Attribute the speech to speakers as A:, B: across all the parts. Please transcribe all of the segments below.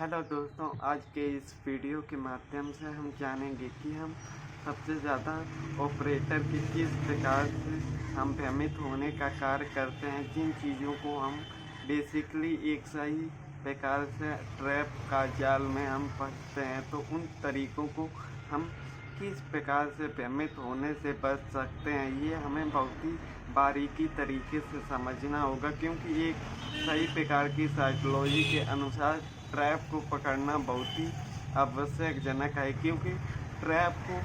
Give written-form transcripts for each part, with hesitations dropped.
A: Hello दोस्तों, आज के इस वीडियो के माध्यम से हम जानेंगे कि हम सबसे ज़्यादा ऑपरेटर की किस प्रकार से हम भ्रमित होने का कार्य करते हैं। जिन चीज़ों को हम बेसिकली एक सही प्रकार से ट्रैप का जाल में हम फंसते हैं, तो उन तरीकों को हम किस प्रकार से भ्रमित होने से बच सकते हैं, ये हमें बहुत ही बारीकी तरीके से समझना होगा। क्योंकि एक सही प्रकार की साइकोलॉजी के अनुसार ट्रैप को पकड़ना बहुत ही आवश्यकजनक है। क्योंकि ट्रैप को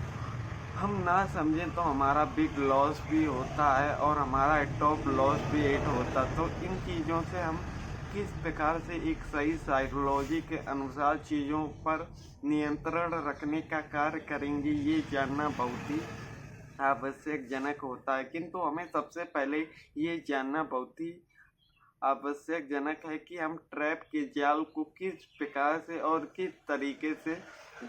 A: हम ना समझें तो हमारा बिग लॉस भी होता है और हमारा टॉप लॉस भी एट होता। तो इन चीज़ों से हम किस प्रकार से एक सही साइकोलॉजी के अनुसार चीज़ों पर नियंत्रण रखने का कार्य करेंगे, ये जानना बहुत ही आवश्यकजनक होता है। किंतु हमें सबसे पहले ये जानना बहुत ही आवश्यकजनक है कि हम ट्रैप के जाल को किस प्रकार से और किस तरीके से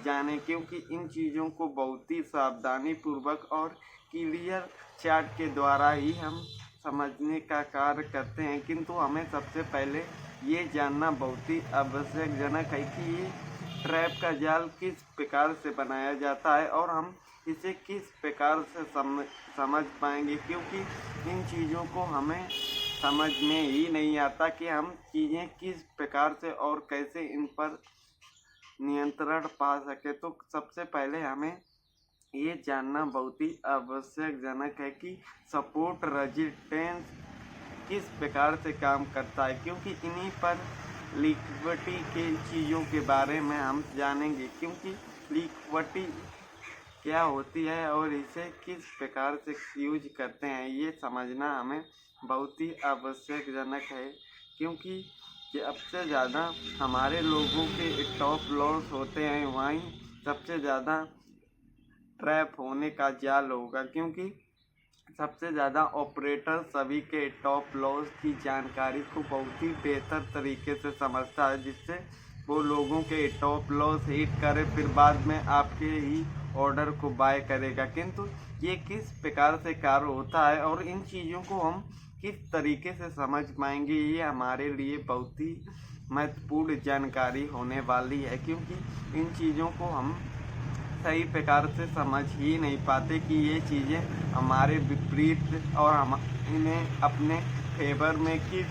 A: जानें। क्योंकि इन चीज़ों को बहुत ही सावधानी पूर्वक और क्लियर चार्ट के द्वारा ही हम समझने का कार्य करते हैं। किंतु हमें सबसे पहले ये जानना बहुत ही आवश्यकजनक है कि ये ट्रैप का जाल किस प्रकार से बनाया जाता है और हम इसे किस प्रकार से समझ पाएंगे। क्योंकि इन चीज़ों को हमें समझ में ही नहीं आता कि हम चीज़ें किस प्रकार से और कैसे इन पर नियंत्रण पा सके। तो सबसे पहले हमें ये जानना बहुत ही आवश्यकजनक है कि सपोर्ट रेजिस्टेंस किस प्रकार से काम करता है। क्योंकि इन्हीं पर लिक्विडिटी के चीज़ों के बारे में हम जानेंगे। क्योंकि लिक्विडिटी क्या होती है और इसे किस प्रकार से यूज करते हैं, ये समझना हमें बहुत ही आवश्यकजनक है। क्योंकि सबसे ज़्यादा हमारे लोगों के टॉप लॉस होते हैं, वहीं सबसे ज़्यादा ट्रैप होने का जाल होगा। क्योंकि सबसे ज़्यादा ऑपरेटर सभी के टॉप लॉस की जानकारी को बहुत ही बेहतर तरीके से समझता है, जिससे वो लोगों के टॉप लॉस हिट करे, फिर बाद में आपके ही ऑर्डर को बाय करेगा। किंतु ये किस प्रकार से कार्य होता है और इन चीज़ों को हम किस तरीके से समझ पाएंगे, ये हमारे लिए बहुत ही महत्वपूर्ण जानकारी होने वाली है। क्योंकि इन चीज़ों को हम सही प्रकार से समझ ही नहीं पाते कि ये चीज़ें हमारे विपरीत और हम इन्हें अपने फेवर में किस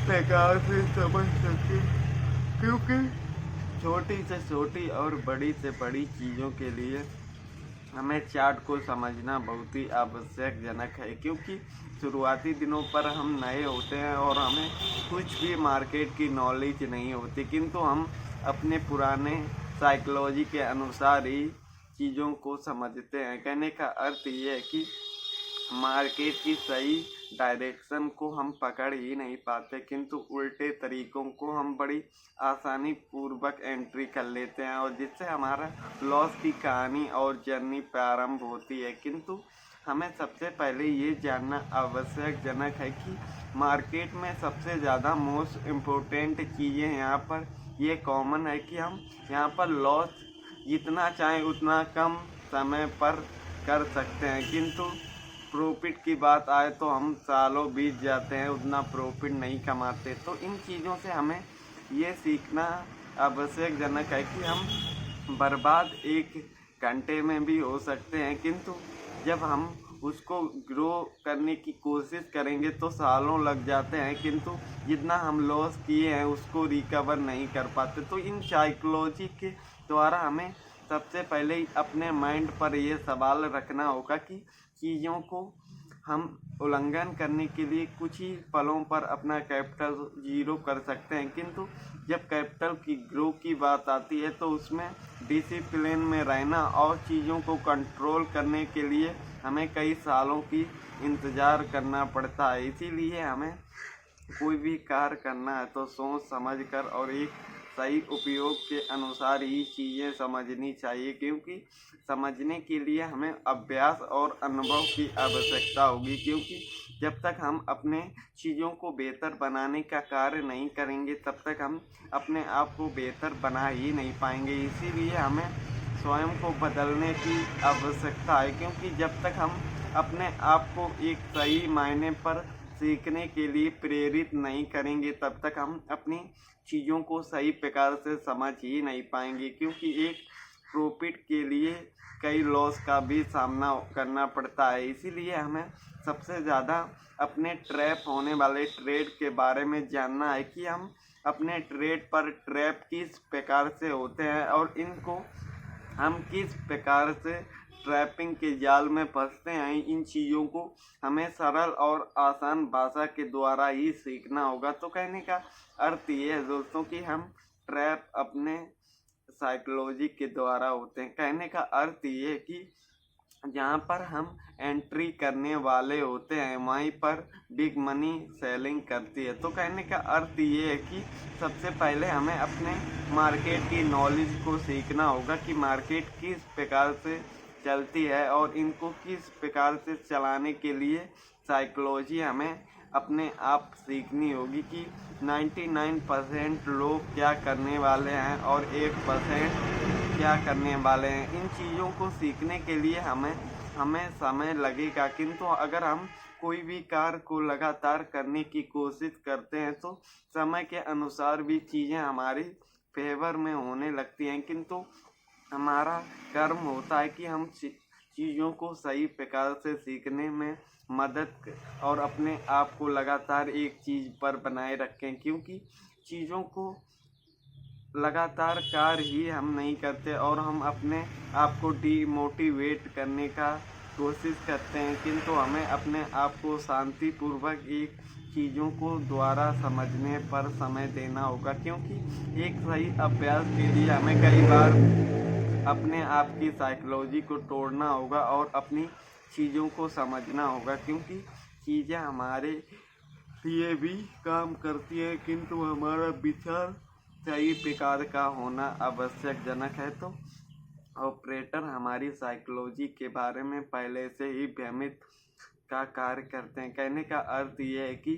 A: प्रकार से समझ सके। क्योंकि छोटी से छोटी और बड़ी से बड़ी चीज़ों के लिए हमें चार्ट को समझना बहुत ही आवश्यकजनक है। क्योंकि शुरुआती दिनों पर हम नए होते हैं और हमें कुछ भी मार्केट की नॉलेज नहीं होती, किंतु हम अपने पुराने साइकोलॉजी के अनुसार ही चीज़ों को समझते हैं। कहने का अर्थ ये है कि मार्केट की सही डायरेक्शन को हम पकड़ ही नहीं पाते, किंतु उल्टे तरीकों को हम बड़ी आसानी पूर्वक एंट्री कर लेते हैं और जिससे हमारा लॉस की कहानी और जर्नी प्रारंभ होती है। किंतु हमें सबसे पहले ये जानना आवश्यकजनक है कि मार्केट में सबसे ज़्यादा मोस्ट इम्पोर्टेंट चीज़ें यहाँ पर ये कॉमन है कि हम यहाँ पर लॉस जितना चाहें उतना कम समय पर कर सकते हैं, किंतु प्रॉफिट की बात आए तो हम सालों बीत जाते हैं, उतना प्रॉफिट नहीं कमाते। तो इन चीज़ों से हमें ये सीखना आवश्यकजनक है कि हम बर्बाद 1 घंटे में भी हो सकते हैं, किंतु जब हम उसको ग्रो करने की कोशिश करेंगे तो सालों लग जाते हैं, किंतु जितना हम लॉस किए हैं उसको रिकवर नहीं कर पाते। तो इन साइकोलॉजी के द्वारा हमें सबसे पहले अपने माइंड पर यह सवाल रखना होगा कि चीज़ों को हम उल्लंघन करने के लिए कुछ ही पलों पर अपना कैपिटल जीरो कर सकते हैं, किंतु जब कैपिटल की ग्रो की बात आती है तो उसमें डिसिप्लिन में रहना और चीज़ों को कंट्रोल करने के लिए हमें कई सालों की इंतज़ार करना पड़ता है। इसीलिए हमें कोई भी कार्य करना है तो सोच समझ कर और एक सही उपयोग के अनुसार ही चीज़ें समझनी चाहिए। क्योंकि समझने के लिए हमें अभ्यास और अनुभव की आवश्यकता होगी। क्योंकि जब तक हम अपने चीज़ों को बेहतर बनाने का कार्य नहीं करेंगे तब तक हम अपने आप को बेहतर बना ही नहीं पाएंगे। इसीलिए हमें स्वयं को बदलने की आवश्यकता है। क्योंकि जब तक हम अपने आप को एक सही मायने पर सीखने के लिए प्रेरित नहीं करेंगे तब तक हम अपनी चीज़ों को सही प्रकार से समझ ही नहीं पाएंगे, क्योंकि एक प्रॉफिट के लिए कई लॉस का भी सामना करना पड़ता है। इसीलिए हमें सबसे ज़्यादा अपने ट्रैप होने वाले ट्रेड के बारे में जानना है कि हम अपने ट्रेड पर ट्रैप किस प्रकार से होते हैं और इनको हम किस प्रकार से ट्रैपिंग के जाल में फंसते हैं। इन चीज़ों को हमें सरल और आसान भाषा के द्वारा ही सीखना होगा। तो कहने का अर्थ ये है दोस्तों कि हम ट्रैप अपने साइकोलॉजी के द्वारा होते हैं। कहने का अर्थ ये है कि जहाँ पर हम एंट्री करने वाले होते हैं वहीं पर बिग मनी सेलिंग करती है। तो कहने का अर्थ ये है कि सबसे पहले हमें अपने मार्केट की नॉलेज को सीखना होगा कि मार्केट किस प्रकार से चलती है और इनको किस प्रकार से चलाने के लिए साइकोलॉजी हमें अपने आप सीखनी होगी कि 99% लोग क्या करने वाले हैं और 1% क्या करने वाले हैं। इन चीज़ों को सीखने के लिए हमें समय लगेगा, किंतु अगर हम कोई भी कार्य को लगातार करने की कोशिश करते हैं तो समय के अनुसार भी चीज़ें हमारी फेवर में होने लगती हैं। किंतु हमारा कर्म होता है कि हम चीज़ों को सही प्रकार से सीखने में मदद और अपने आप को लगातार एक चीज़ पर बनाए रखें, क्योंकि चीज़ों को लगातार कार्य ही हम नहीं करते और हम अपने आप को डीमोटिवेट करने का कोशिश करते हैं। किंतु हमें अपने आप को शांतिपूर्वक एक चीज़ों को द्वारा समझने पर समय देना होगा, क्योंकि एक सही अभ्यास के लिए हमें कई बार अपने आप की साइकोलॉजी को तोड़ना होगा और अपनी चीज़ों को समझना होगा, क्योंकि चीज़ें हमारे लिए भी काम करती है किंतु हमारा विचार सही प्रकार का होना आवश्यक जनक है। तो ऑपरेटर हमारी साइकोलॉजी के बारे में पहले से ही भ्रमित का कार्य करते हैं। कहने का अर्थ ये है कि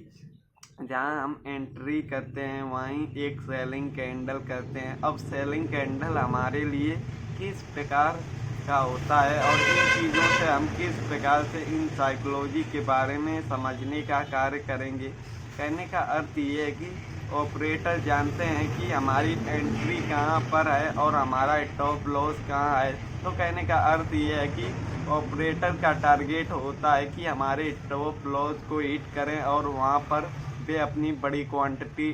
A: जहाँ हम एंट्री करते हैं वहीं एक सेलिंग कैंडल करते हैं। अब सेलिंग कैंडल हमारे लिए किस प्रकार का होता है और इन चीज़ों से हम किस प्रकार से इन साइकोलॉजी के बारे में समझने का कार्य करेंगे। कहने का अर्थ ये है कि ऑपरेटर जानते हैं कि हमारी एंट्री कहाँ पर है और हमारा टॉप लॉस कहाँ है। तो कहने का अर्थ ये है कि ऑपरेटर का टारगेट होता है कि हमारे टॉप लॉस को हिट करें और वहाँ पर वे अपनी बड़ी क्वांटिटी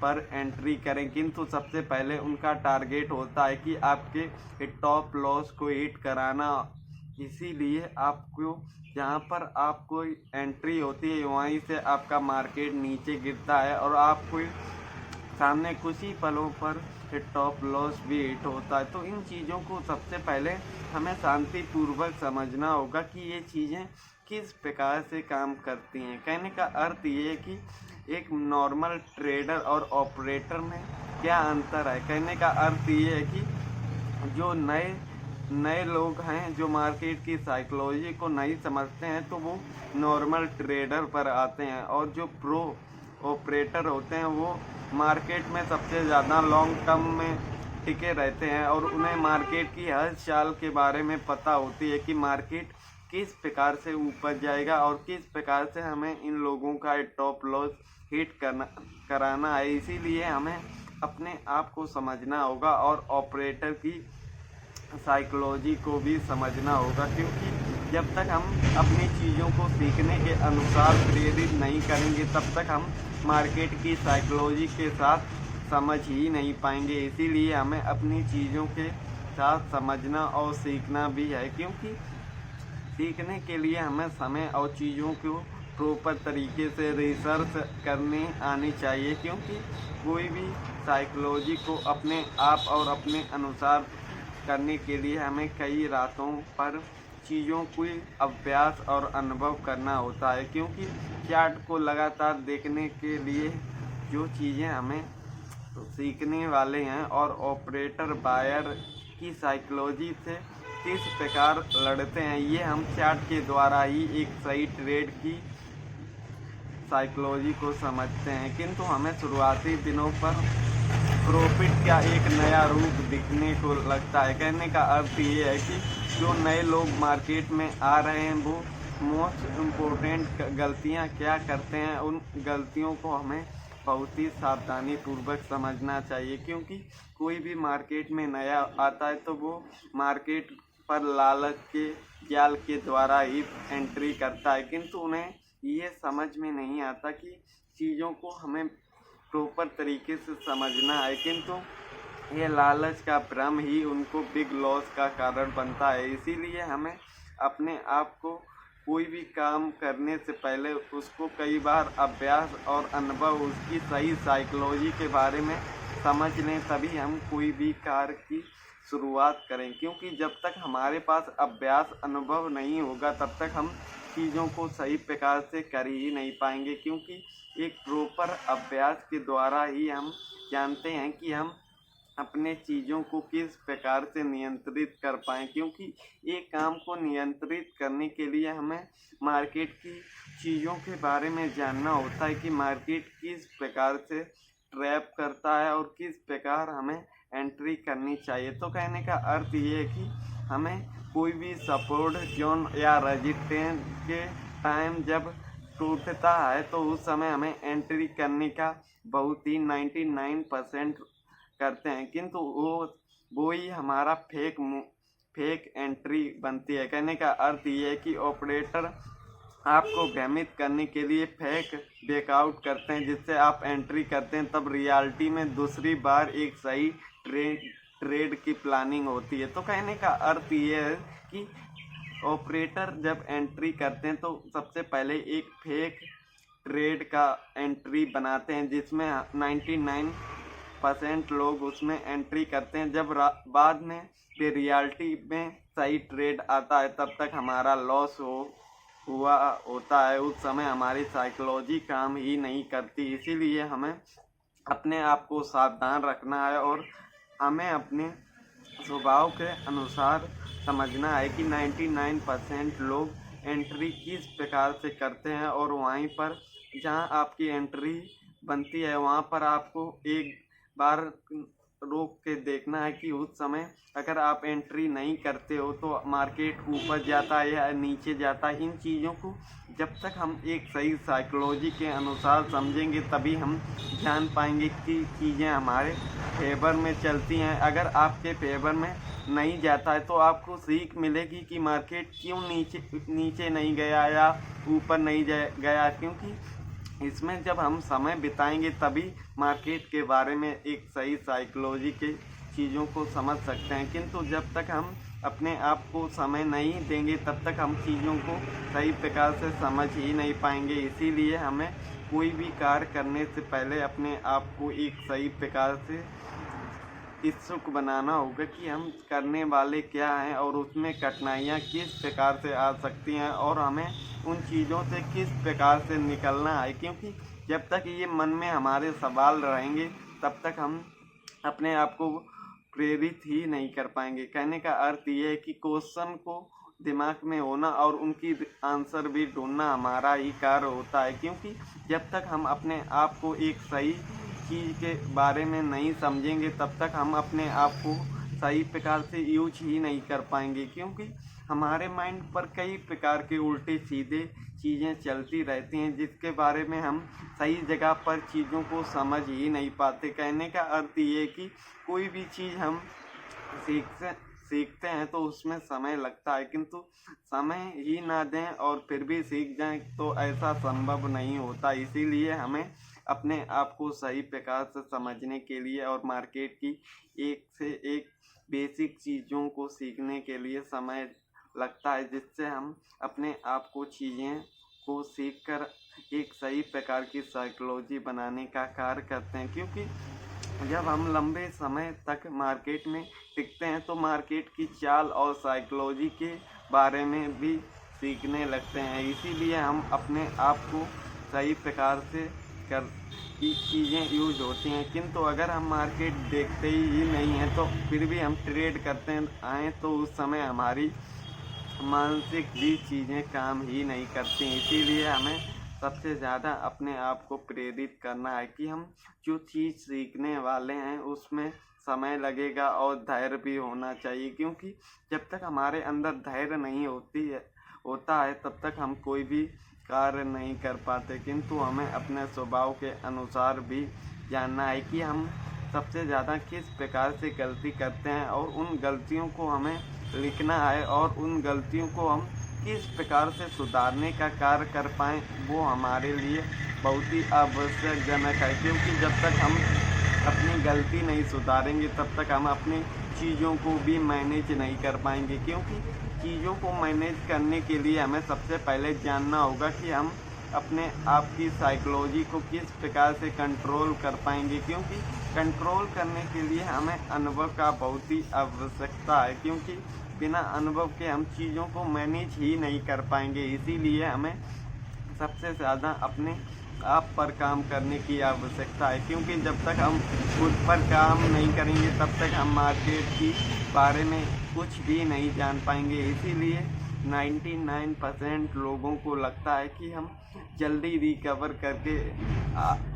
A: पर एंट्री करें, किंतु सबसे पहले उनका टारगेट होता है कि आपके टॉप लॉस को हिट कराना। इसीलिए आपको जहाँ पर आपको एंट्री होती है वहीं से आपका मार्केट नीचे गिरता है और आपको सामने कुछ ही पलों पर टॉप लॉस भी हिट होता है। तो इन चीज़ों को सबसे पहले हमें शांतिपूर्वक समझना होगा कि ये चीज़ें किस प्रकार से काम करती हैं। कहने का अर्थ ये है कि एक नॉर्मल ट्रेडर और ऑपरेटर में क्या अंतर है। कहने का अर्थ ये है कि जो नए लोग हैं जो मार्केट की साइकोलॉजी को नहीं समझते हैं तो वो नॉर्मल ट्रेडर पर आते हैं, और जो प्रो ऑपरेटर होते हैं वो मार्केट में सबसे ज़्यादा लॉन्ग टर्म में टिके रहते हैं और उन्हें मार्केट की हर चाल के बारे में पता होती है कि मार्केट किस प्रकार से ऊपर जाएगा और किस प्रकार से हमें इन लोगों का टॉप लॉस हिट कराना है। इसीलिए हमें अपने आप को समझना होगा और ऑपरेटर की साइकोलॉजी को भी समझना होगा, क्योंकि जब तक हम अपनी चीज़ों को सीखने के अनुसार प्रेरित नहीं करेंगे तब तक हम मार्केट की साइकोलॉजी के साथ समझ ही नहीं पाएंगे। इसीलिए हमें अपनी चीज़ों के साथ समझना और सीखना भी है, क्योंकि सीखने के लिए हमें समय और चीज़ों को प्रॉपर तरीके से रिसर्च करनी आनी चाहिए, क्योंकि कोई भी साइकोलॉजी को अपने आप और अपने अनुसार करने के लिए हमें कई रातों पर चीज़ों को अभ्यास और अनुभव करना होता है। क्योंकि चार्ट को लगातार देखने के लिए जो चीज़ें हमें सीखने वाले हैं और ऑपरेटर बायर की साइकोलॉजी से किस प्रकार लड़ते हैं ये हम चार्ट के द्वारा ही एक सही ट्रेड की साइकोलॉजी को समझते हैं। किंतु हमें शुरुआती दिनों पर प्रॉफिट का एक नया रूप दिखने को लगता है। कहने का अर्थ ये है कि जो नए लोग मार्केट में आ रहे हैं वो मोस्ट इम्पोर्टेंट गलतियां क्या करते हैं, उन गलतियों को हमें बहुत ही सावधानी पूर्वक समझना चाहिए। क्योंकि कोई भी मार्केट में नया आता है तो वो मार्केट पर लालच के जाल के द्वारा ही एंट्री करता है, किंतु उन्हें ये समझ में नहीं आता कि चीज़ों को हमें प्रॉपर तरीके से समझना है, किंतु ये लालच का भ्रम ही उनको बिग लॉस का कारण बनता है। इसीलिए हमें अपने आप को कोई भी काम करने से पहले उसको कई बार अभ्यास और अनुभव, उसकी सही साइकोलॉजी के बारे में समझ लें, तभी हम कोई भी कार्य की शुरुआत करें। क्योंकि जब तक हमारे पास अभ्यास अनुभव नहीं होगा तब तक हम चीज़ों को सही प्रकार से कर ही नहीं पाएंगे। क्योंकि एक प्रॉपर अभ्यास के द्वारा ही हम जानते हैं कि हम अपने चीज़ों को किस प्रकार से नियंत्रित कर पाएँ। क्योंकि एक काम को नियंत्रित करने के लिए हमें मार्केट की चीज़ों के बारे में जानना होता है कि मार्केट किस प्रकार से ट्रैप करता है और किस प्रकार हमें एंट्री करनी चाहिए। तो कहने का अर्थ ये है कि हमें कोई भी सपोर्ट जोन या रेजिस्टेंस के टाइम जब टूटता है तो उस समय हमें एंट्री करने का बहुत ही 99% करते हैं, किंतु वो ही हमारा फेक एंट्री बनती है। कहने का अर्थ ये है कि ऑपरेटर आपको भ्रमित करने के लिए फेक ब्रेकआउट करते हैं, जिससे आप एंट्री करते हैं, तब रियलिटी में दूसरी बार एक सही ट्रेड की प्लानिंग होती है। तो कहने का अर्थ ये है कि ऑपरेटर जब एंट्री करते हैं तो सबसे पहले एक फेक ट्रेड का एंट्री बनाते हैं, जिसमें 99% लोग उसमें एंट्री करते हैं। जब बाद में रियलिटी में सही ट्रेड आता है तब तक हमारा लॉस हुआ होता है। उस समय हमारी साइकोलॉजी काम ही नहीं करती। इसीलिए हमें अपने आप को सावधान रखना है और हमें अपने स्वभाव के अनुसार समझना है कि 99% लोग एंट्री किस प्रकार से करते हैं, और वहीं पर जहां आपकी एंट्री बनती है वहां पर आपको एक बार रोक के देखना है कि उस समय अगर आप एंट्री नहीं करते हो तो मार्केट ऊपर जाता है या नीचे जाता है। इन चीज़ों को जब तक हम एक सही साइकोलॉजी के अनुसार समझेंगे तभी हम जान पाएंगे कि चीज़ें हमारे फेवर में चलती हैं। अगर आपके फेवर में नहीं जाता है तो आपको सीख मिलेगी कि मार्केट क्यों नीचे नहीं गया या ऊपर नहीं गया। क्योंकि इसमें जब हम समय बिताएंगे तभी मार्केट के बारे में एक सही साइकोलॉजी के चीज़ों को समझ सकते हैं। किंतु जब तक हम अपने आप को समय नहीं देंगे तब तक हम चीज़ों को सही प्रकार से समझ ही नहीं पाएंगे। इसीलिए हमें कोई भी कार्य करने से पहले अपने आप को एक सही प्रकार से इच्छुक बनाना होगा कि हम करने वाले क्या हैं और उसमें कठिनाइयाँ किस प्रकार से आ सकती हैं और हमें उन चीज़ों से किस प्रकार से निकलना है। क्योंकि जब तक ये मन में हमारे सवाल रहेंगे तब तक हम अपने आप को प्रेरित ही नहीं कर पाएंगे। कहने का अर्थ ये है कि क्वेश्चन को दिमाग में होना और उनकी आंसर भी ढूंढना हमारा ही कार्य होता है। क्योंकि जब तक हम अपने आप को एक सही चीज़ के बारे में नहीं समझेंगे तब तक हम अपने आप को सही प्रकार से यूज ही नहीं कर पाएंगे। क्योंकि हमारे माइंड पर कई प्रकार के उल्टे सीधे चीज़ें चलती रहती हैं जिसके बारे में हम सही जगह पर चीज़ों को समझ ही नहीं पाते। कहने का अर्थ ये कि कोई भी चीज़ हम सीखते हैं तो उसमें समय लगता है, किंतु समय ही ना दें और फिर भी सीख जाएं तो ऐसा संभव नहीं होता। इसीलिए हमें अपने आप को सही प्रकार से समझने के लिए और मार्केट की एक से एक बेसिक चीज़ों को सीखने के लिए समय लगता है, जिससे हम अपने आप को चीज़ें को सीखकर एक सही प्रकार की साइकोलॉजी बनाने का कार्य करते हैं। क्योंकि जब हम लंबे समय तक मार्केट में टिकते हैं तो मार्केट की चाल और साइकोलॉजी के बारे में भी सीखने लगते हैं। इसीलिए हम अपने आप को सही प्रकार से कर की चीज़ें यूज होती हैं। किंतु अगर हम मार्केट देखते ही नहीं हैं तो फिर भी हम ट्रेड करते आएँ तो उस समय हमारी मानसिक भी चीज़ें काम ही नहीं करती। इसीलिए हमें सबसे ज़्यादा अपने आप को प्रेरित करना है कि हम जो चीज़ सीखने वाले हैं उसमें समय लगेगा और धैर्य भी होना चाहिए। क्योंकि जब तक हमारे अंदर धैर्य नहीं होता है तब तक हम कोई भी कार्य नहीं कर पाते। किंतु हमें अपने स्वभाव के अनुसार भी जानना है कि हम सबसे ज़्यादा किस प्रकार से गलती करते हैं और उन गलतियों को हमें लिखना है और उन गलतियों को हम किस प्रकार से सुधारने का कार्य कर पाएँ, वो हमारे लिए बहुत ही आवश्यकजनक है। क्योंकि जब तक हम अपनी गलती नहीं सुधारेंगे तब तक हम अपनी चीज़ों को भी मैनेज नहीं कर पाएंगे। क्योंकि चीज़ों को मैनेज करने के लिए हमें सबसे पहले जानना होगा कि हम अपने आप की साइकोलॉजी को किस प्रकार से कंट्रोल कर पाएंगे। क्योंकि कंट्रोल करने के लिए हमें अनुभव का बहुत ही आवश्यकता है। क्योंकि बिना अनुभव के हम चीज़ों को मैनेज ही नहीं कर पाएंगे। इसीलिए हमें सबसे ज़्यादा अपने आप पर काम करने की आवश्यकता है। क्योंकि जब तक हम खुद पर काम नहीं करेंगे तब तक हम मार्केट के बारे में कुछ भी नहीं जान पाएंगे। इसीलिए 99% लोगों को लगता है कि हम जल्दी रिकवर करके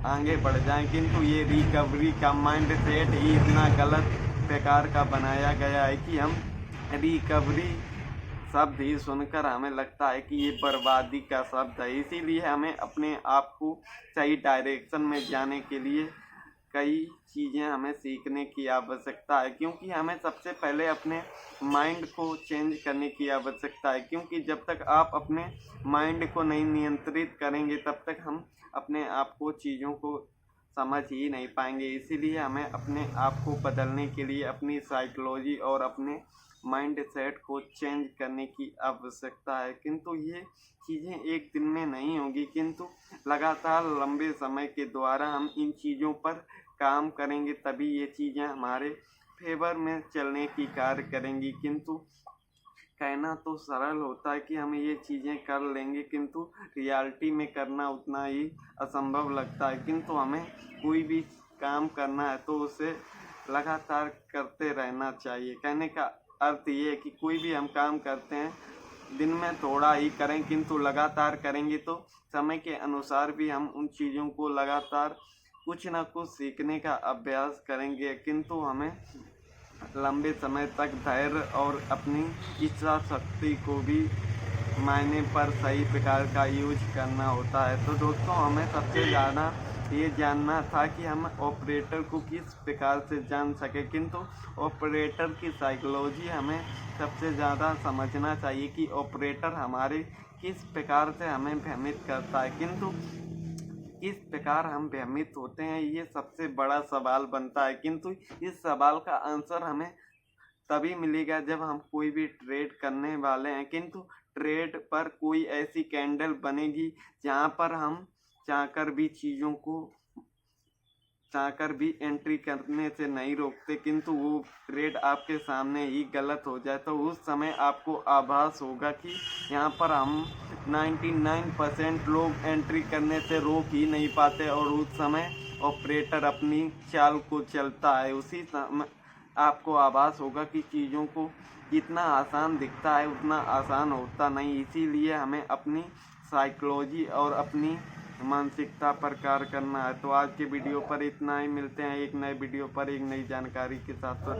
A: आगे बढ़ जाएं, किंतु ये रिकवरी का माइंड सेट ही इतना गलत प्रकार का बनाया गया है कि हम रिकवरी शब्द ही सुनकर हमें लगता है कि ये बर्बादी का शब्द है। इसीलिए हमें अपने आप को सही डायरेक्शन में जाने के लिए कई चीज़ें हमें सीखने की आवश्यकता है। क्योंकि हमें सबसे पहले अपने माइंड को चेंज करने की आवश्यकता है। क्योंकि जब तक आप अपने माइंड को नहीं नियंत्रित करेंगे तब तक हम अपने आप को चीज़ों को समझ ही नहीं पाएंगे। इसीलिए हमें अपने आप को बदलने के लिए अपनी साइकोलॉजी और अपने माइंड सेट को चेंज करने की आवश्यकता है। किंतु ये चीज़ें एक दिन में नहीं होगी, किंतु लगातार लंबे समय के द्वारा हम इन चीज़ों पर काम करेंगे तभी ये चीज़ें हमारे फेवर में चलने की कार्य करेंगी। किंतु कहना तो सरल होता है कि हम ये चीज़ें कर लेंगे, किंतु रियलिटी में करना उतना ही असंभव लगता है। किंतु हमें कोई भी काम करना है तो उसे लगातार करते रहना चाहिए। कहने का अर्थ ये है कि कोई भी हम काम करते हैं दिन में थोड़ा ही करें, किंतु लगातार करेंगे तो समय के अनुसार भी हम उन चीज़ों को लगातार कुछ ना कुछ सीखने का अभ्यास करेंगे। किंतु हमें लंबे समय तक धैर्य और अपनी इच्छा शक्ति को भी मायने पर सही प्रकार का यूज करना होता है। तो दोस्तों, हमें सबसे ज़्यादा ये जानना था कि हम ऑपरेटर को किस प्रकार से जान सके। किंतु ऑपरेटर की साइकोलॉजी हमें सबसे ज़्यादा समझना चाहिए कि ऑपरेटर हमारे किस प्रकार से हमें भ्रमित करता है। किंतु किस प्रकार हम भ्रमित होते हैं ये सबसे बड़ा सवाल बनता है। किंतु इस सवाल का आंसर हमें तभी मिलेगा जब हम कोई भी ट्रेड करने वाले हैं। किंतु ट्रेड पर कोई ऐसी कैंडल बनेगी जहाँ पर हम चाहकर भी एंट्री करने से नहीं रोकते, किंतु वो ट्रेड आपके सामने ही गलत हो जाए तो उस समय आपको आभास होगा कि यहाँ पर हम 99% लोग एंट्री करने से रोक ही नहीं पाते और उस समय ऑपरेटर अपनी चाल को चलता है। उसी समय आपको आभास होगा कि चीज़ों को जितना आसान दिखता है उतना आसान होता नहीं। इसीलिए हमें अपनी साइकोलॉजी और अपनी मानसिकता पर कार्य करना है। तो आज के वीडियो पर इतना ही, मिलते हैं एक नए वीडियो पर एक नई जानकारी के साथ। तो